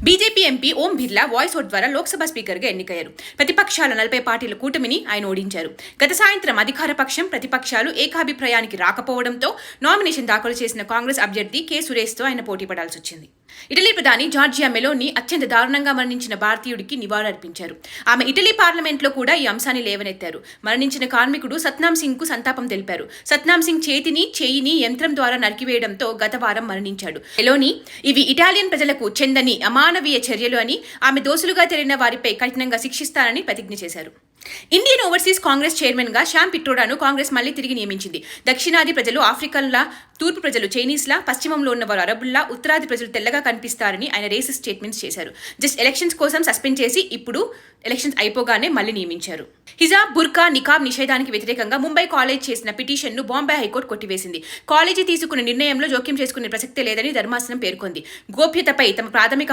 BJP MP Om Birla voice vote ద్వారా లోక్సభ స్పీకర్గా ఎన్నికయ్యారు. ప్రతిపక్షాల 40 పార్టీల కూటమిని ఆయన ఓడించారు. గత సాయంత్రం అధికార పక్షం, ప్రతిపక్షాలు ఏకాభిప్రాయానికి రాకపోవడంతో నామినేషన్ దాఖలు చేసిన కాంగ్రెస్ అభ్యర్థి కె సురేష్తో ఆయన పోటీ పడాల్సి వచ్చింది. ఇటలీ ప్రధాని జార్జియా మెలోని అత్యంత దారుణంగా మరణించిన భారతీయుడికి నివాళులర్పించారు. ఆమె ఇటలీ పార్లమెంట్లో కూడా ఈ అంశాన్ని లేవనెత్తారు. మరణించిన కార్మికుడు సత్నాం సింగ్ కు సంతాపం తెలిపారు. సత్నాం సింగ్ చేయిని యంత్రం ద్వారా నరికివేయడంతో గత వారం మరణించాడు. మెలోని ఇవి ఇటాలియన్ ప్రజలకు చెందని అమానవీయ చర్యలు అని, ఆమె దోషులుగా తేలిన వారిపై కఠినంగా శిక్షిస్తానని ప్రతిజ్ఞ చేశారు. ఇండియన్ ఓవర్సీస్ కాంగ్రెస్ చైర్మన్ గా శ్యామ్ పిట్రోడాను కాంగ్రెస్ మళ్లీ తిరిగి నియమించింది. దక్షిణాది ప్రజలు ఆఫ్రికన్లా, తూర్పు ప్రజలు చైనీస్లా, పశ్చిమంలో ఉన్నవారు అరబుల్లా, ఉత్తరాది ప్రజలు తెల్లగా కనిపిస్తారని ఆయన రేసిస్ట్ స్టేట్మెంట్స్ చేశారు. జస్ట్ ఎలక్షన్స్ కోసం సస్పెండ్ చేసి ఇప్పుడు ఎలక్షన్స్ అయిపోగానే మళ్లీ నియమించారు. హిజాబ్, బుర్కా, నికాబ్ నిషేధానికి వ్యతిరేకంగా ముంబై కాలేజ్ చేసిన పిటిషన్ను బాంబే హైకోర్టు కొట్టివేసింది. కాలేజీ తీసుకున్న నిర్ణయంలో జోక్యం చేసుకునే ప్రసక్తే లేదని ధర్మాసనం పేర్కొంది. గోప్యతపై తమ ప్రాథమిక